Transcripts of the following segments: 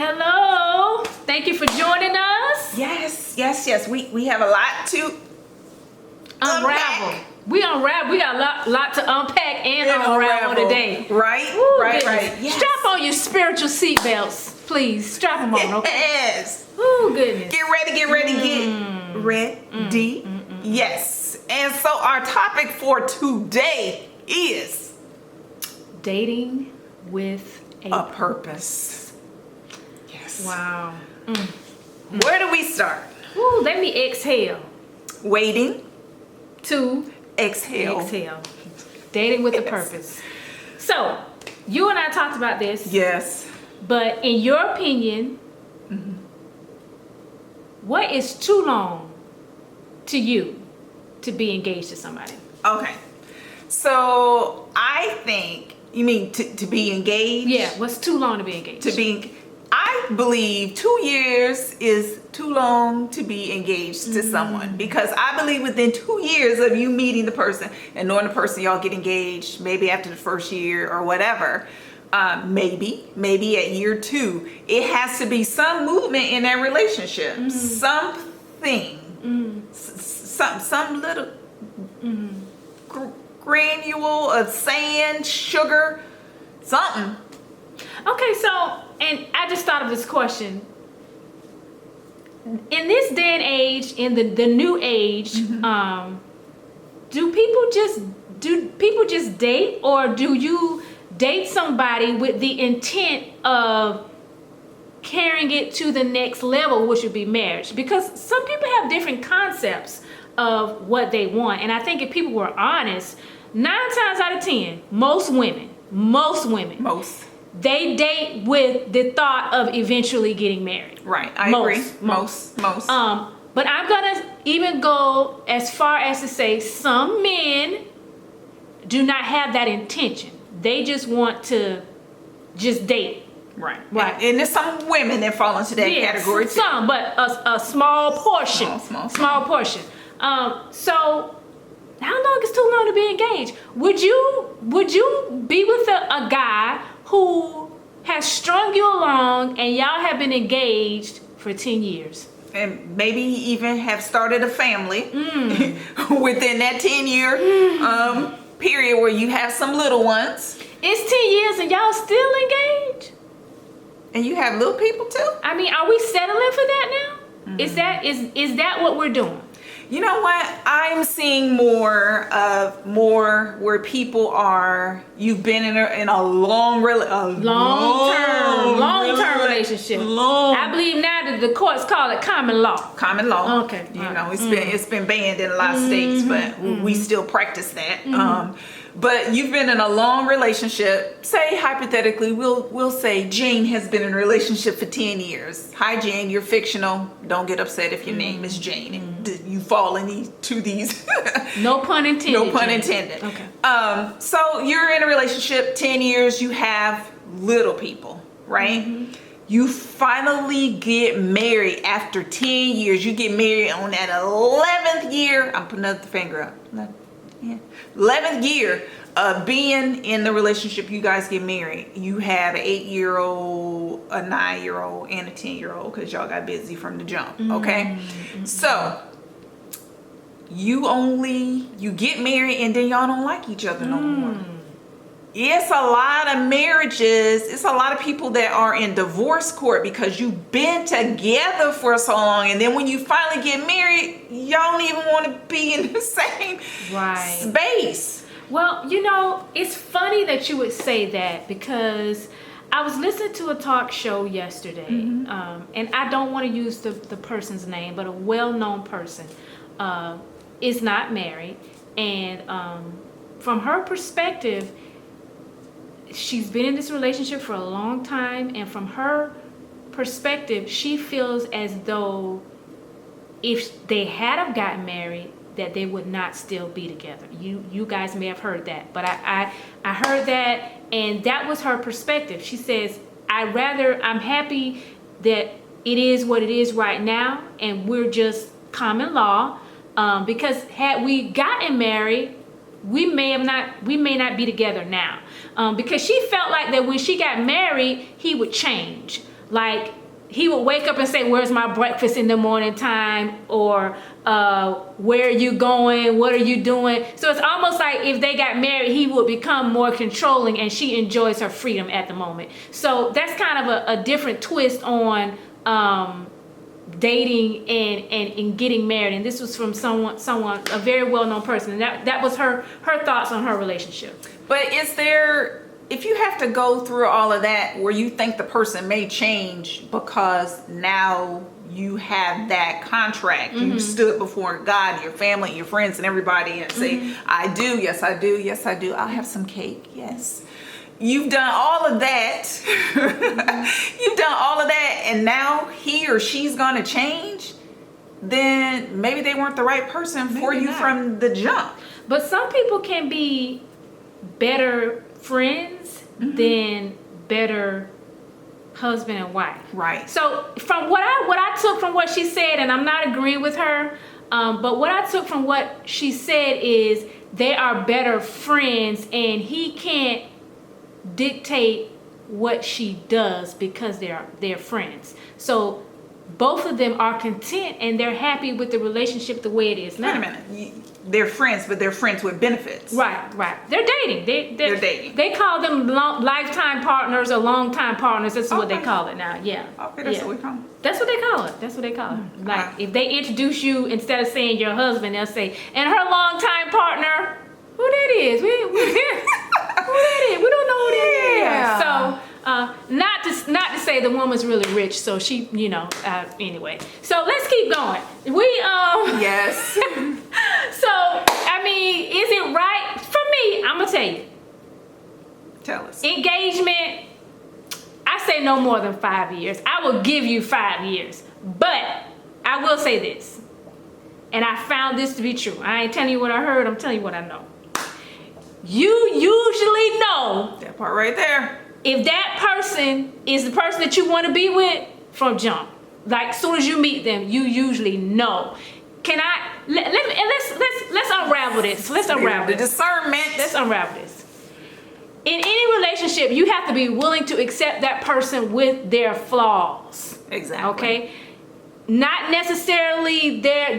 Hello. Thank you for joining us. Yes. We have a lot to Unravel. We got a lot to unpack and unravel today. Right? Ooh, Right. Yes. Strap on your spiritual seatbelts, please. Strap them on, okay? Yes. Oh, goodness. Get ready. Yes. And so our topic for today is dating with a purpose. Yes. Wow. Where do we start? Ooh, let me exhale. Waiting To exhale. Dating with a purpose. So, you and I talked about this. Yes. But in your opinion, what is too long to you to be engaged to somebody? Okay. So I think you mean to be engaged? Yeah, what's too long to be engaged? I believe 2 years is too long to be engaged to someone, because I believe within 2 years of you meeting the person and knowing the person, y'all get engaged, maybe after the first year or whatever, maybe at year 2, it has to be some movement in that relationship, something, some little granule of sand, sugar, something. Okay, so, and I just thought of this question. In this day and age, in the new age, do people just date, or do you date somebody with the intent of carrying it to the next level, which would be marriage? Because some people have different concepts of what they want, and I think if people were honest, 9 times out of 10, most women, they date with the thought of eventually getting married. Right, I agree. Most. But I'm gonna even go as far as to say some men do not have that intention. They just want to just date. Right. Right. And there's some women that fall into that category too. Some, but a small portion. Small portion. So how long is too long to be engaged? Would you be with a guy who has strung you along and y'all have been engaged for 10 years? And maybe even have started a family within that 10-year period where you have some little ones. It's 10 years and y'all still engaged? And you have little people too? I mean, are we settling for that now? Is that what we're doing? You know what? I'm seeing more where people are. You've been in a long-term relationship. I believe now that the courts call it common law. Common law. Okay. You know, it's been banned in a lot of states, but we still practice that. But you've been in a long relationship. Say hypothetically, we'll say Jane has been in a relationship for 10 years. Hi Jane, you're fictional. Don't get upset if your name is Jane and you fall into these. No pun intended. No pun intended. Okay. So you're in a relationship 10 years. You have little people, right? You finally get married after 10 years. You get married on that 11th year. I'm putting another finger up. 11th year of being in the relationship. You guys get married. You have an 8-year-old, a 9-year-old, and a 10-year-old because y'all got busy from the jump. Okay, so you get married and then y'all don't like each other no more. It's a lot of marriages. It's a lot of people that are in divorce court because you've been together for so long, and then when you finally get married, y'all don't even want to be in the same space. Well, you know, it's funny that you would say that, because I was listening to a talk show yesterday, and I don't want to use the person's name, but a well-known person is not married, and from her perspective, she's been in this relationship for a long time, and from her perspective, she feels as though if they had have gotten married, that they would not still be together. You guys may have heard that, but I heard that, and that was her perspective. She says, I'm happy that it is what it is right now, and we're just common law, because had we gotten married, we may not be together now, because she felt like that when she got married, he would change. Like, he would wake up and say, where's my breakfast in the morning time? Or where are you going? What are you doing? So it's almost like if they got married, he would become more controlling, and she enjoys her freedom at the moment. So that's kind of a different twist on dating and getting married. And this was from someone, a very well-known person. And that was her thoughts on her relationship. But is there, if you have to go through all of that where you think the person may change because now you have that contract, you stood before God, your family, your friends, and everybody, and say, I do, yes I do, yes I do, I'll have some cake, yes. You've done all of that. You've done all of that, and now he or she's gonna change, then maybe they weren't the right person for you from the jump. But some people can be better friends than better husband and wife. Right. So from what I took from what she said, and I'm not agreeing with her, but what I took from what she said is they are better friends, and he can't dictate what she does because they're friends. So both of them are content and they're happy with the relationship the way it is now. Wait a minute. They're friends, but they're friends with benefits. Right. They're dating. They're dating. They call them lifetime partners or long-time partners. That's what they call it now. Yeah. Okay, that's what we call them. That's what they call it. That's what they call it. Like, if they introduce you, instead of saying your husband, they'll say, and her longtime partner, who that is? Who that is? We don't know who that is. Yeah. So, not to say the woman's really rich, so she, anyway. So let's keep going. Yes. So, I mean, is it right? For me, I'm gonna tell you. Tell us. Engagement, I say no more than 5 years. I will give you 5 years. But I will say this, and I found this to be true. I ain't telling you what I heard, I'm telling you what I know. You usually know That part right there. if that person is the person that you want to be with from jump. Like, as soon as you meet them, you usually know. Let's unravel this. Let's unravel The this. discernment. Let's unravel this. In any relationship, you have to be willing to accept that person with their flaws. Exactly. Okay? Not necessarily their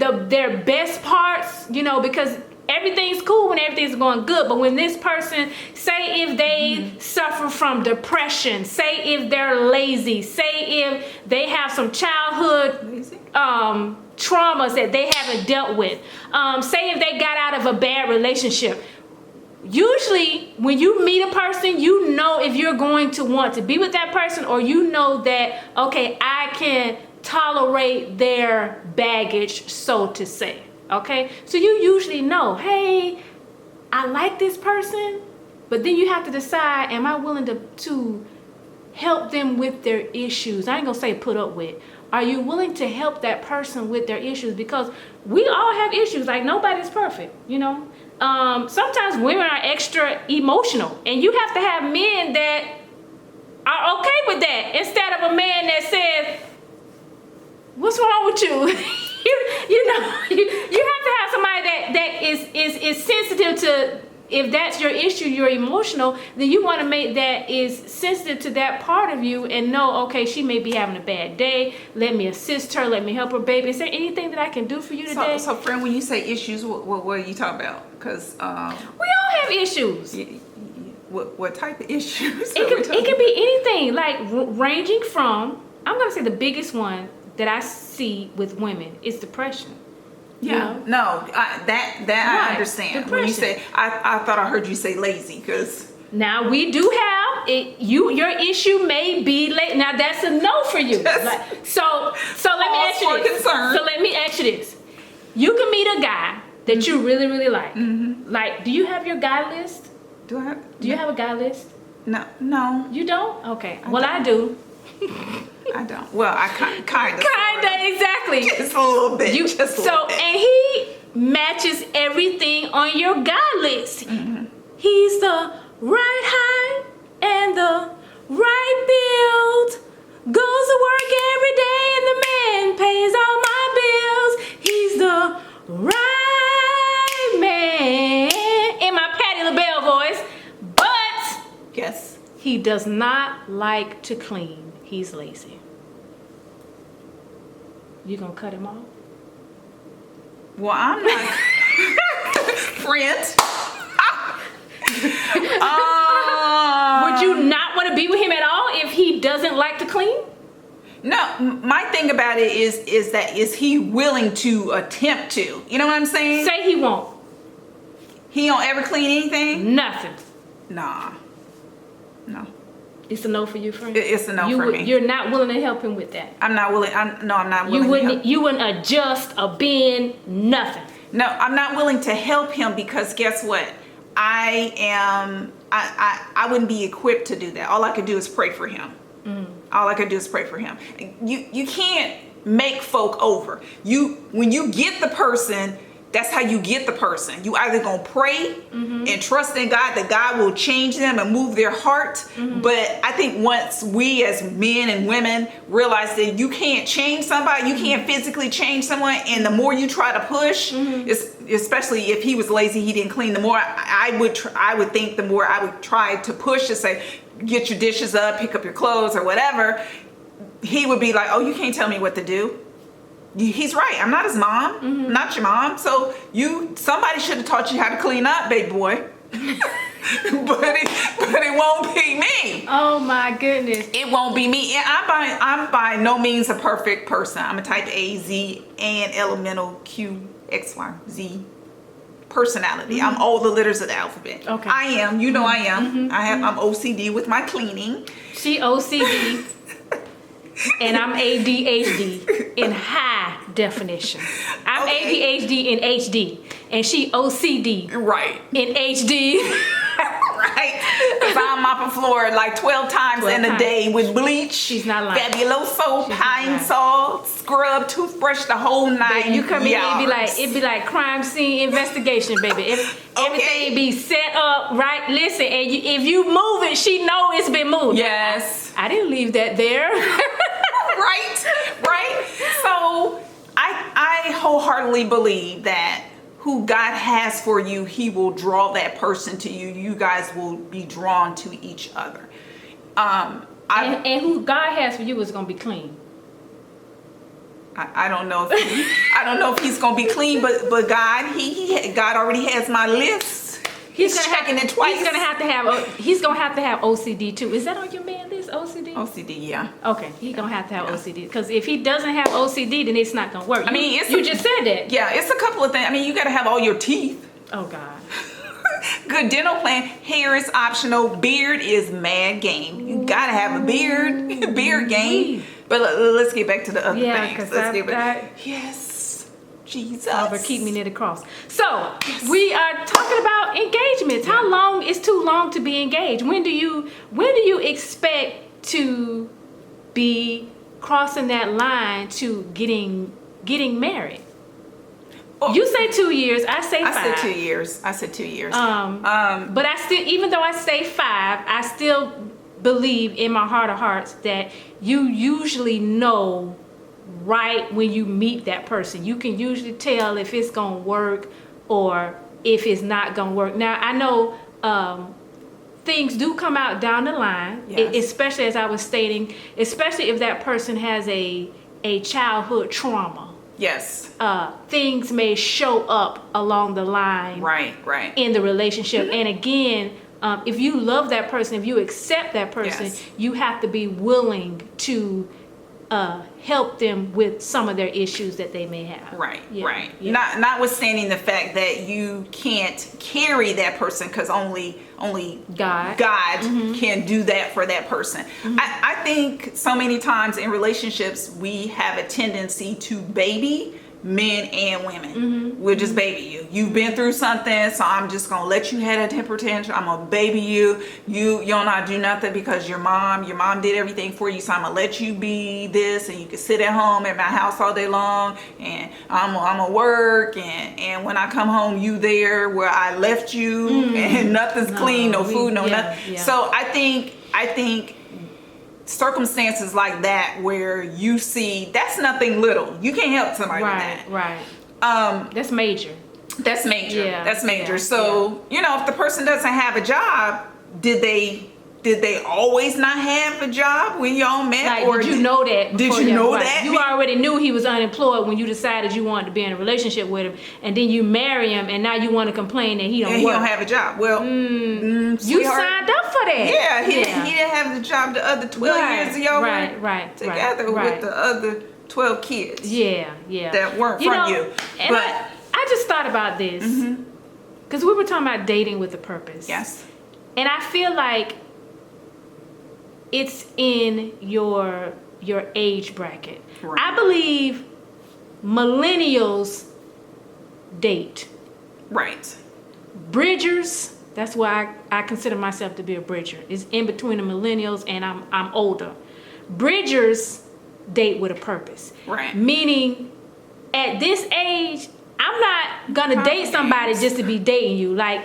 best parts, because everything's cool when everything's going good. But when this person, say if they suffer from depression, say if they're lazy, say if they have some childhood traumas that they haven't dealt with, say if they got out of a bad relationship. Usually when you meet a person, you know if you're going to want to be with that person, or you know that, okay, I can tolerate their baggage, so to say. Okay, so you usually know, hey, I like this person, but then you have to decide, am I willing to help them with their issues? I ain't gonna say put up with. Are you willing to help that person with their issues? Because we all have issues. Like, nobody's perfect, Sometimes women are extra emotional, and you have to have men that are okay with that, instead of a man that says, what's wrong with you? you have to have somebody that is sensitive to, if that's your issue, you're emotional, then you want to make that is sensitive to that part of you and know, okay, she may be having a bad day. Let me assist her. Let me help her, baby. Is there anything that I can do for you today? So friend, when you say issues, what are you talking about? Because we all have issues. What type of issues? It can be anything, like ranging from, I'm going to say the biggest one that I see with women is depression. Yeah, no, that right. I understand. Depression. When you say, I thought I heard you say lazy, because now we do have it. Your issue may be late. Now that's a no for you. So let me ask you this. So let me ask you this. You can meet a guy that you really, really like. Like, do you have your guy list? Do you have a guy list? No. You don't? Okay. I do. I don't. Well, I kind of. Exactly. Just a little bit. And he matches everything on your guy list. He's the right height and the right build. Goes to work every day and the man pays all my bills. He's the right man in my Patti LaBelle voice, but yes, he he does not like to clean, he's lazy. You gonna cut him off? Well, I'm not. Friend. Would you not want to be with him at all if he doesn't like to clean? No, my thing about it is he willing to attempt to? You know what I'm saying? Say he won't. He don't ever clean anything? Nothing. Nah. No. It's a no for you, friend? It's a no for me. You're not willing to help him with that? I'm not willing. I'm not willing. You wouldn't adjust a bin, nothing? No, I'm not willing to help him because guess what? I wouldn't be equipped to do that. All I could do is pray for him. All I could do is pray for him. You can't make folk over. When you get the person, that's how you get the person. You either gonna pray and trust in God that God will change them and move their heart. But I think once we as men and women realize that you can't change somebody, you can't physically change someone, and the more you try to push, especially if he was lazy, he didn't clean, the more I would think the more I would try to push to say, get your dishes up, pick up your clothes or whatever, he would be like, oh, you can't tell me what to do. He's right. I'm not his mom. I'm not your mom. So somebody should have taught you how to clean up, baby boy. but it won't be me. Oh my goodness. It won't be me. And I'm by no means a perfect person. I'm a type A, Z, and elemental Q, X, Y, Z personality. I'm all the letters of the alphabet. Okay. I am. You know I am. I'm OCD with my cleaning. She OCD. And I'm ADHD in high definition. I'm ADHD in HD, and she OCD in HD. Because I'm mopping floor like 12 times in a day with bleach. She's not lying. Fabuloso, pine salt, scrub, toothbrush, the whole nine. Baby, you come in and it'd be like crime scene investigation, baby. Everything be set up right. Listen, and if you move it, she know it's been moved. Yes. I didn't leave that there. right. So I wholeheartely believe that who God has for you, he will draw that person to you. You guys will be drawn to each other. And who God has for you is going to be clean. I don't know if he's going to be clean, but God, God already has my list. He's checking it twice. He's gonna have to have OCD too. Is that on your man list? OCD? OCD, yeah. Okay, he's gonna have to have OCD, because if he doesn't have OCD, then it's not gonna work. You just said that. Yeah, it's a couple of things. You got to have all your teeth. Oh God. Good dental plan. Hair is optional. Beard is mad game. You got to have a beard. Beard game. But let's get back to the other things. Yes. Jesus. Father, keep me near the cross. So we are talking about engagements. How long is too long to be engaged? When do you expect to be crossing that line to getting married? Oh, you say 2 years. I say 5. I said 2 years. But I still, even though I say 5, I still believe in my heart of hearts that you usually know right when you meet that person. You can usually tell if it's gonna work or if it's not gonna work. Now I know things do come out down the line, especially as I was stating, especially if that person has a childhood trauma. Yes. Things may show up along the line. Right. In the relationship. And again, if you love that person, if you accept that person, you have to be willing to help them with some of their issues that they may have. Right. Yeah. Notwithstanding the fact that you can't carry that person, because only God can do that for that person. I think so many times in relationships we have a tendency to baby men and women. We'll just baby you. You've been through something, so I'm just gonna let you have a temper tantrum. I'm gonna baby you. You don't not do nothing because your mom did everything for you, so I'm gonna let you be this, and you can sit at home at my house all day long, and I'm gonna work, and when I come home, you there where I left you, and nothing's clean, no food, no nothing. So I think circumstances like that where you see that's nothing little, you can't help somebody with that. That's major. So if the person doesn't have a job, did they did they always not have a job when y'all met? Like, or did you know that? Did you know that? You already knew he was unemployed when you decided you wanted to be in a relationship with him, and then you marry him, and now you want to complain that he don't and work. He don't have a job. Well, you signed up for that. Yeah, he didn't have the job the other 12 years of y'all were together with the other 12 kids. Yeah. That weren't from you. And but I just thought about this because we were talking about dating with a purpose. Yes. And I feel like it's in your age bracket. Right. I believe millennials date. Right. Bridgers, that's why I consider myself to be a bridger. It's in between the millennials and I'm older. Bridgers date with a purpose. Right. Meaning at this age, I'm not gonna date somebody just to be dating you. Like,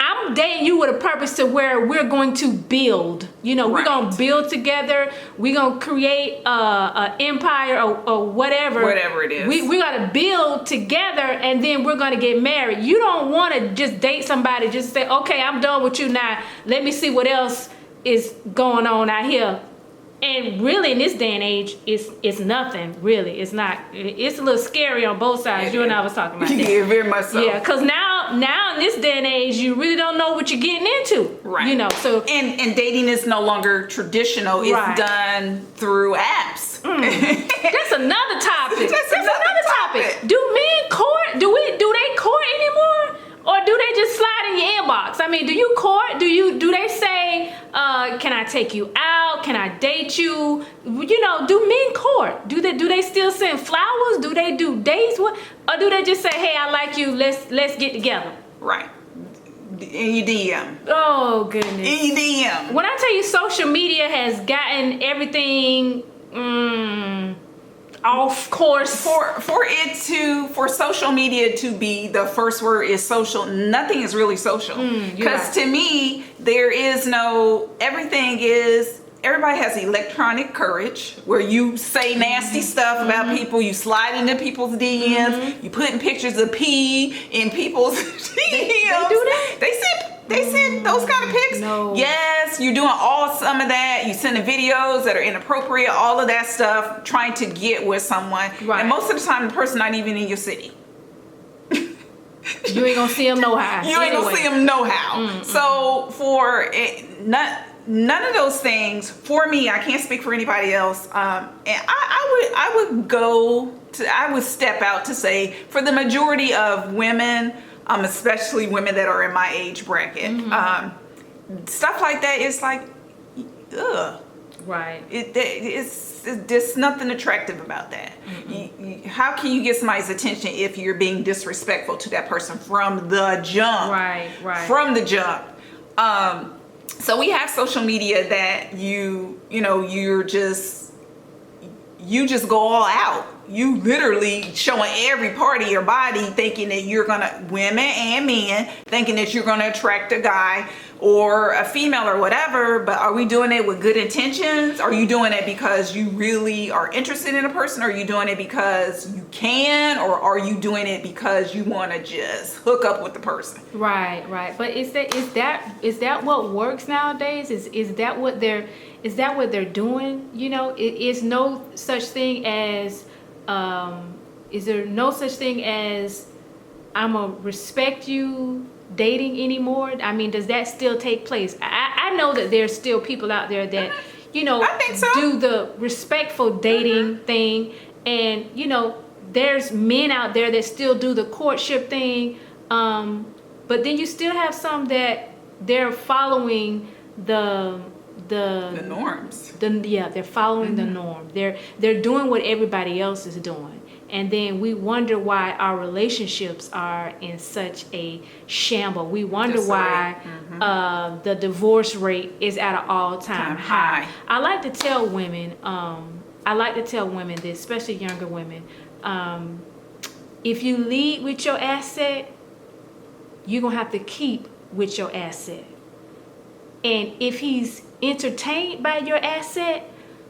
I'm dating you with a purpose to where we're going to build. We're going to build together. We're going to create an empire or whatever. Whatever it is. We're going to build together, and then we're going to get married. You don't want to just date somebody, just say, okay, I'm done with you now. Let me see what else is going on out here. And really, in this day and age, it's nothing, really. It's not. It's a little scary on both sides. You and I was talking about that. Yeah, very much so. Yeah, because now in this day and age, you really don't know what you're getting into. Right. So... And dating is no longer traditional. It's done through apps. That's another topic. That's another topic. Do men court? Do they court anymore? Or do they just slide in your inbox? I mean, do you court? Do they say, can I take you out? Can I date you? Do men court? Do they still send flowers? Do they do dates? Or do they just say, hey, I like you, let's get together? Right. In your DM. Oh, goodness. In your DM. When I tell you social media has gotten everything off course. For social media to be the first word is social, nothing is really social. Because to me, everybody has electronic courage where you say nasty stuff about people, you slide into people's DMs, you putting pictures of pee in people's DMs. They do that? They send those kind of pics. No. Yes, you're doing some of that. You sending videos that are inappropriate, all of that stuff, trying to get with someone. Right. And most of the time, the person not even in your city. You ain't gonna see them no how. You ain't gonna see them no how. So none of those things for me. I can't speak for anybody else. And I would step out to say for the majority of women, especially women that are in my age bracket, stuff like that is like, ugh. Right. There's nothing attractive about that. How can you get somebody's attention if you're being disrespectful to that person from the jump? Right. From the jump. So we have social media that you just go all out. You literally showing every part of your body, thinking that women and men, thinking that you're gonna attract a guy or a female or whatever. But are we doing it with good intentions? Are you doing it because you really are interested in a person? Are you doing it because you can, or are you doing it because you want to just hook up with the person? Right. But is that what works nowadays? Is that what they're doing? Is no such thing as is there no such thing as I'm gonna respect you dating anymore? I mean, does that still take place? I know that there's still people out there that I think so. do the respectful dating thing, and there's men out there that still do the courtship thing, but then you still have some that they're following the norms. They're following the norm. They're doing what everybody else is doing, and then we wonder why our relationships are in such a shamble. We wonder why the divorce rate is at an all-time high. I like to tell women this, especially younger women. If you lead with your asset, you're gonna have to keep with your asset. And if he's entertained by your asset,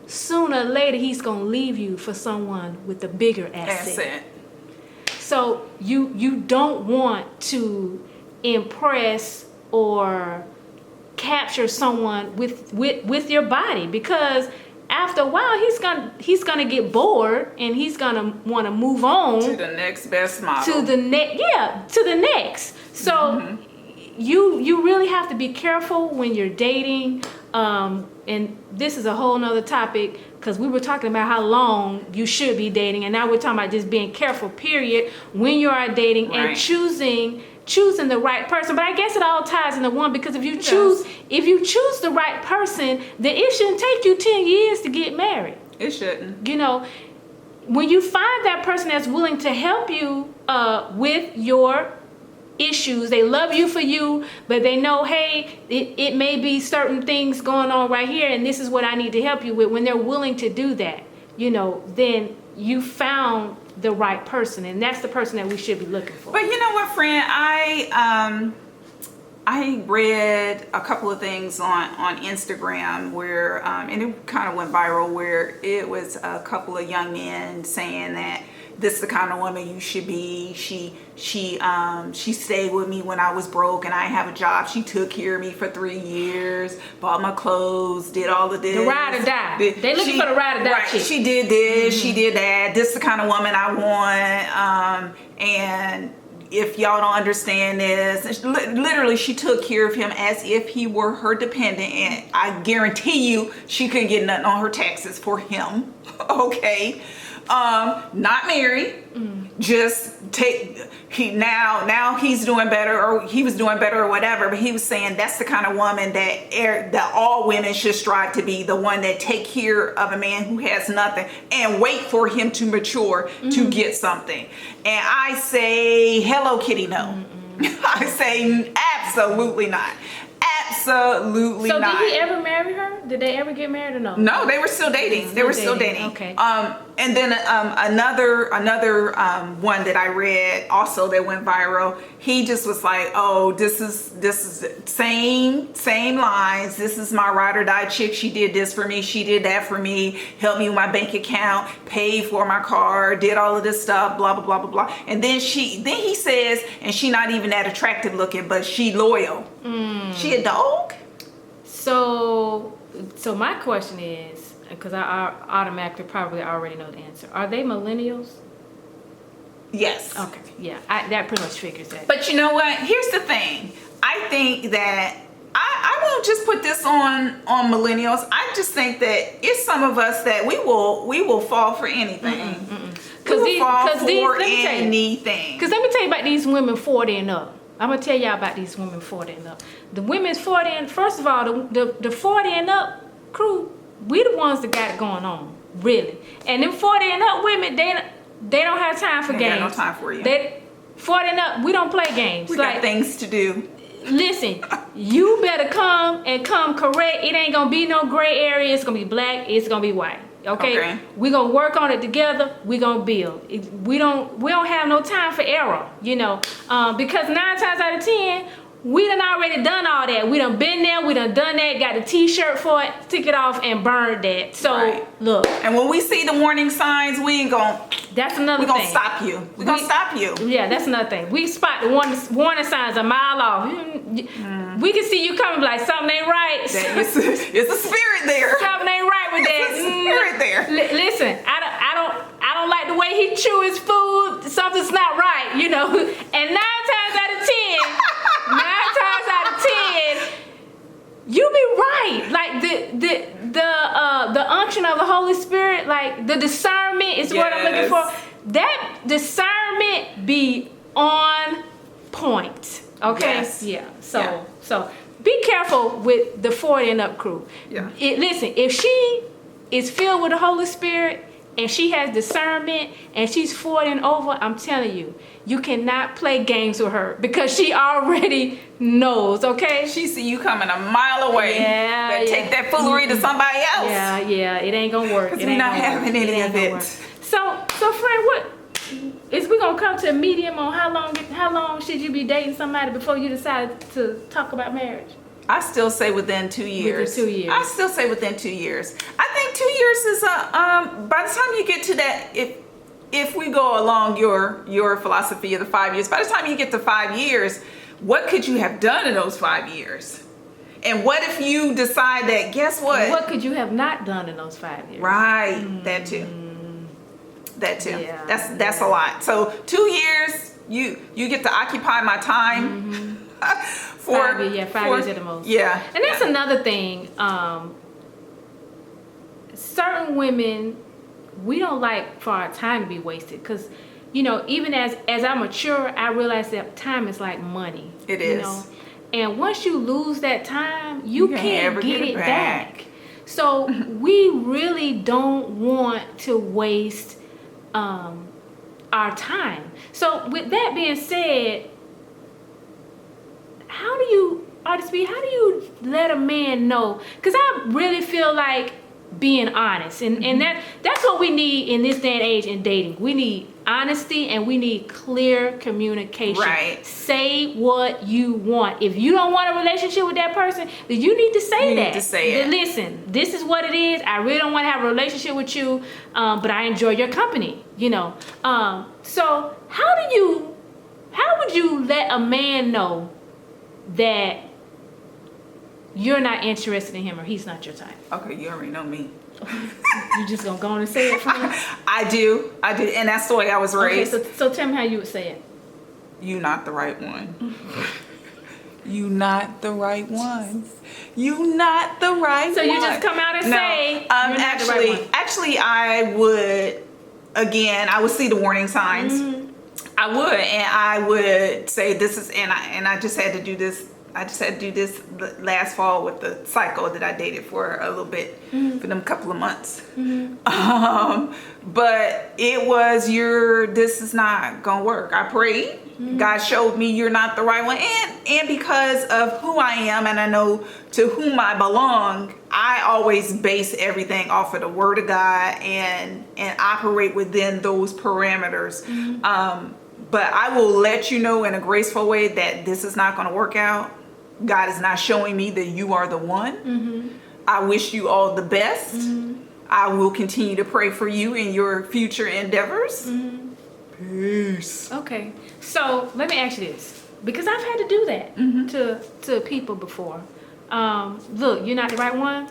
sooner or later he's gonna leave you for someone with a bigger asset. So you don't want to impress or capture someone with your body, because after a while he's gonna get bored and he's gonna want to move on to the next best model, to the next. So you really have to be careful when you're dating. And this is a whole nother topic, because we were talking about how long you should be dating, and now we're talking about just being careful, period, when you are dating and choosing the right person. But I guess it all ties into one, because if you choose the right person, then it shouldn't take you 10 years to get married. It shouldn't. You know, when you find that person that's willing to help you with your issues, they love you for you, but they know, hey, it may be certain things going on right here, and this is what I need to help you with. When they're willing to do that, you know, then you found the right person, and that's the person that we should be looking for. But you know what, friend, I read a couple of things on Instagram where and it kind of went viral, where it was a couple of young men saying that this is the kind of woman you should be. She stayed with me when I was broke and I didn't have a job. She took care of me for 3 years, bought my clothes, did all of this. The ride or die. They looking for the ride or die chick. She did this, she did that. This is the kind of woman I want. And if y'all don't understand this, literally she took care of him as if he were her dependent, and I guarantee you she couldn't get nothing on her taxes for him. Okay. Not married, just now he's doing better, or he was doing better, or whatever, but he was saying that's the kind of woman that all women should strive to be, the one that take care of a man who has nothing and wait for him to mature to get something. And I say, hello kitty, no. I say absolutely not. Absolutely not. So did he ever marry her? Did they ever get married or no? No, they were still dating. They were still dating. Okay. And then another one that I read also that went viral. He just was like, "Oh, this is same lines. This is my ride or die chick. She did this for me. She did that for me. Helped me with my bank account. Paid for my car. Did all of this stuff. Blah blah blah blah blah." And then he says, and she not even that attractive looking, but she loyal. She a dog. So my question is, because I automatically probably already know the answer. Are they millennials? Yes. Okay. Yeah. That pretty much figures that. But you know what? Here's the thing. I think that I won't just put this on millennials. I just think that it's some of us that we will fall for anything. Because anything. Because let me tell you about these women 40 and up. I'm gonna tell y'all about these women 40 and up. The women's 40 and first of all, the 40 and up crew, we the ones that got it going on, really. And them 40 and up women, they don't have time for games. Got no time for you. 40 and up, we don't play games. We got things to do. Listen, you better come correct. It ain't gonna be no gray area. It's gonna be black. It's gonna be white. Okay. We're gonna work on it together. We're gonna build. We don't have no time for error, you know, because 9 times out of 10, we done already done all that. We done been there. We done that. Got the t-shirt for it. Took it off and burned that. So look. And when we see the warning signs, we ain't gonna. That's another thing. We're gonna stop you. We're gonna stop you. Yeah, that's another thing. We spot the warning signs a mile off. We can see you coming, like something ain't right. It's a spirit there. Something ain't right with that. It's a spirit there. Listen, I don't like the way he chew his food. Something's not right, you know. And 9 times out of 10, you be right. Like the unction of the Holy Spirit, like the discernment is what I'm looking for. That discernment be on point. Okay. Yes. Yeah. So be careful with the 40 and up crew. Yeah. Listen, if she is filled with the Holy Spirit and she has discernment and she's 40 and over, I'm telling you, you cannot play games with her because she already knows, okay? She see you coming a mile away. Yeah. Take that foolery to somebody else. Yeah, it ain't gonna work. Because we're not having any of it. So friend, what is we gonna come to a medium on how long should you be dating somebody before you decide to talk about marriage? I still say within 2 years. Within 2 years. I still say within 2 years. I think 2 years is by the time you get to that, if we go along your philosophy of the 5 years, by the time you get to 5 years, what could you have done in those 5 years? And what if you decide that, guess What could you have not done in those 5 years? Right. That too. That too. Yeah. That's a lot. So 2 years, you get to occupy my time. For 5 years at the most. Yeah. And that's another thing. Certain women, we don't like for our time to be wasted, because even as I mature, I realize that time is like money. It is. And once you lose that time, you can't ever get it back. So we really don't want to waste our time. So with that being said, how do you let a man know? Because I really feel like being honest, and that's what we need in this day and age in dating. We need honesty, and we need clear communication. Right. Say what you want. If you don't want a relationship with that person, then you need to say that. Need to say it. Listen, this is what it is. I really don't want to have a relationship with you, but I enjoy your company. So how would you let a man know that you're not interested in him, or he's not your type? Okay, you already know me. You just gonna go on and say it for me? I do, and that's the way I was raised. Okay, so tell me how you would say it. You not the right one. You not the right one. You not the right one. So you just come out and say, you're not the right one. Actually, I would see the warning signs. I would, and I would say this is, and I just had to do this. I just had to do this last fall with the psycho that I dated for a little bit, for them couple of months. But it was this is not gonna work. I prayed. God showed me you're not the right one, and because of who I am, and I know to whom I belong, I always base everything off of the Word of God and operate within those parameters. But I will let you know in a graceful way that this is not going to work out. God is not showing me that you are the one. I wish you all the best. I will continue to pray for you in your future endeavors. Peace. Okay, so let me ask you this, because I've had to do that to people before. Look, you're not the right one.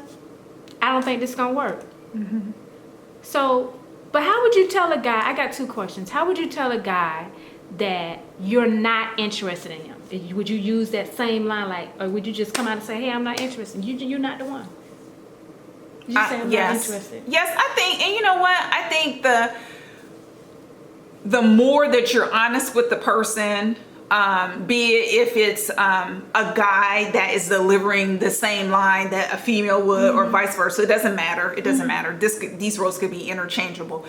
I don't think this is going to work. So, but how would you tell a guy, I got two questions. How would you tell a guy that you're not interested in him? Would you use that same line, or would you just come out and say, hey, I'm not interested? You're not the one. You just say, I'm not interested. Yes, I think, and you know what? I think the more that you're honest with the person, be it if it's a guy that is delivering the same line that a female would, or vice versa, it doesn't matter. It doesn't matter. These roles could be interchangeable.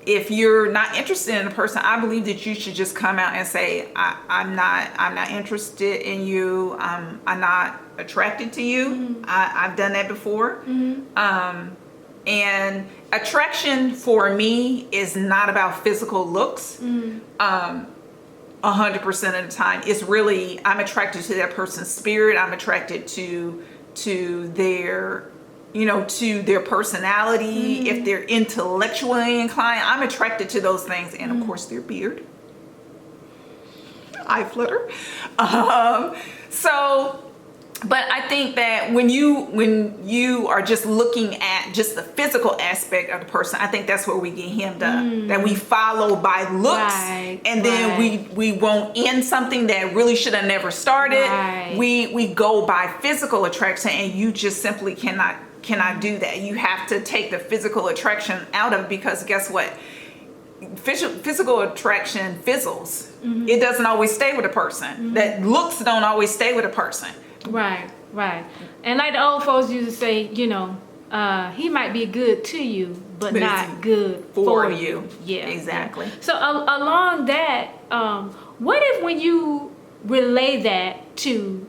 If you're not interested in a person, I believe that you should just come out and say, I'm not interested in you. I'm not attracted to you. I've done that before. And attraction for me is not about physical looks. 100% of the time, it's really, I'm attracted to that person's spirit. I'm attracted to their, to their personality. If they're intellectually inclined, I'm attracted to those things, and of course their beard, eye flutter. But I think that when you are just looking at just the physical aspect of the person, I think that's where we get hemmed up. That we follow by looks, and then we won't end something that really should have never started. We go by physical attraction, and you just simply cannot do that. You have to take the physical attraction out of it, because guess what? Physical attraction fizzles. It doesn't always stay with a person. That looks don't always stay with a person. Right. And like the old folks used to say, he might be good to you, but not good for you. Yeah, exactly. So along that, what if when you relay that to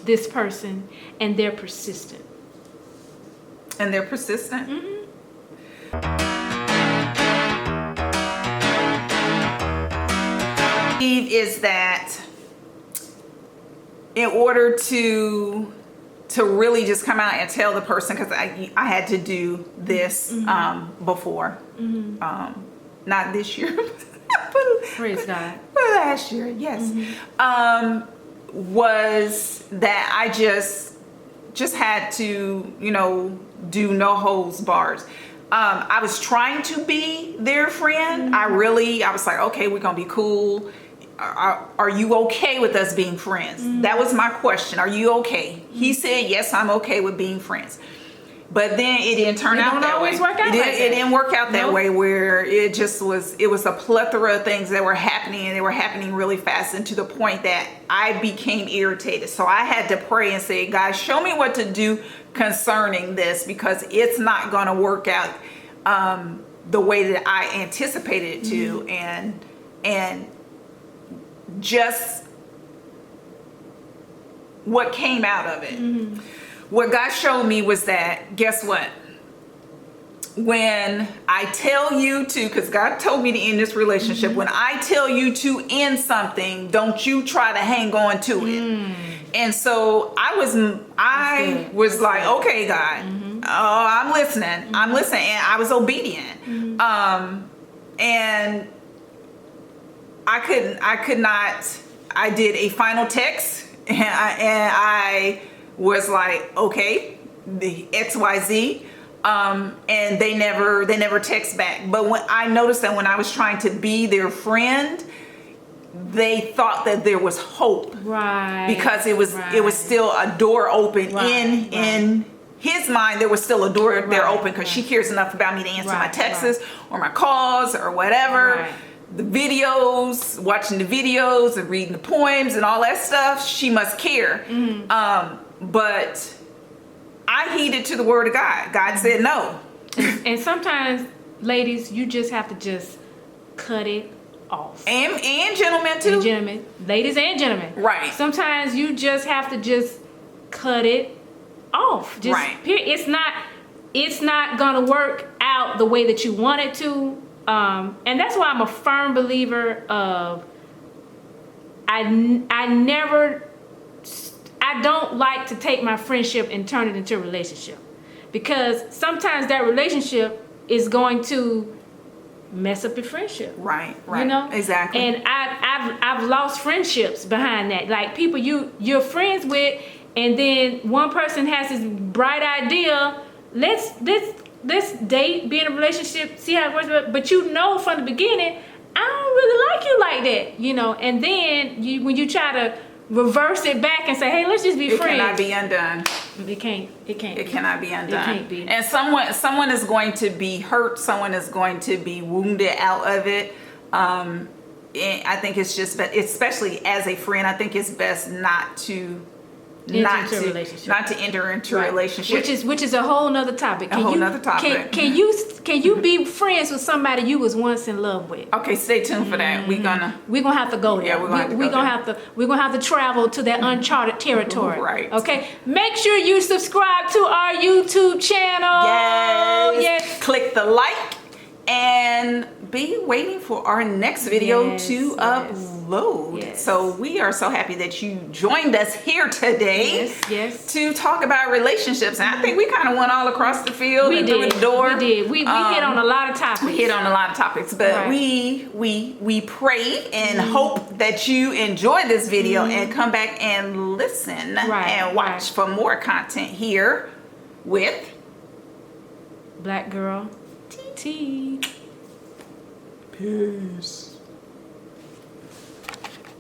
this person and they're persistent? Is that in order to really just come out and tell the person, because I had to do this before, not this year, Praise God, but last year, yes. was that I just had to, do no holds bars. I was trying to be their friend. I was like, okay, we're gonna be cool. Are you okay with us being friends? That was my question. Are you okay? He said, yes, I'm okay with being friends. But then it didn't turn out that way. It didn't work out that way, where it was a plethora of things that were happening, and they were happening really fast, and to the point that I became irritated. So I had to pray and say, God, show me what to do concerning this, because it's not going to work out the way that I anticipated it to. And just what came out of it. What God showed me was that, guess what? When I tell you to, because God told me to end this relationship, when I tell you to end something, don't you try to hang on to it. And so I was like, okay, God, I'm listening. I'm listening. And I was obedient. And I could not, I did a final text, and I was like, okay, the XYZ, and they never text back. But when I noticed that when I was trying to be their friend, they thought that there was hope, right? Because it was still a door open in his mind. There was still a door there open, because she cares enough about me to answer my texts or my calls or whatever. The videos, watching the videos and reading the poems and all that stuff, she must care. But I heeded to the word of God. God said no. And sometimes, ladies, you just have to just cut it off. And gentlemen too. And gentlemen, ladies and gentlemen. Right. Sometimes you just have to just cut it off. Just, right. It's not gonna work out the way that you want it to. And that's why I'm a firm believer of I don't like to take my friendship and turn it into a relationship, because sometimes that relationship is going to mess up your friendship. Right. Exactly. And I've lost friendships behind that. Like people you're friends with, and then one person has this bright idea, let's date, be in a relationship, see how it works, but from the beginning, I don't really like you like that, and then when you try to reverse it back and say, hey, let's just be friends. It cannot be undone. It cannot be undone. It can't be. And someone is going to be hurt. Someone is going to be wounded out of it. And I think it's just, especially as a friend, I think it's best not to enter into a relationship, which is a whole nother topic. Can you be friends with somebody you was once in love with? Okay, stay tuned for that. We're gonna have to go there. Yeah, we're gonna have to travel to that uncharted territory. Right. Okay. Make sure you subscribe to our YouTube channel. Yes. Click the like and be waiting for our next video to upload. Yes. So we are so happy that you joined us here today to talk about relationships. And I think we kind of went all across the field through the door. We did. We hit on a lot of topics. But we pray and hope that you enjoy this video and come back and listen and watch for more content here with Black Girl T. Peace.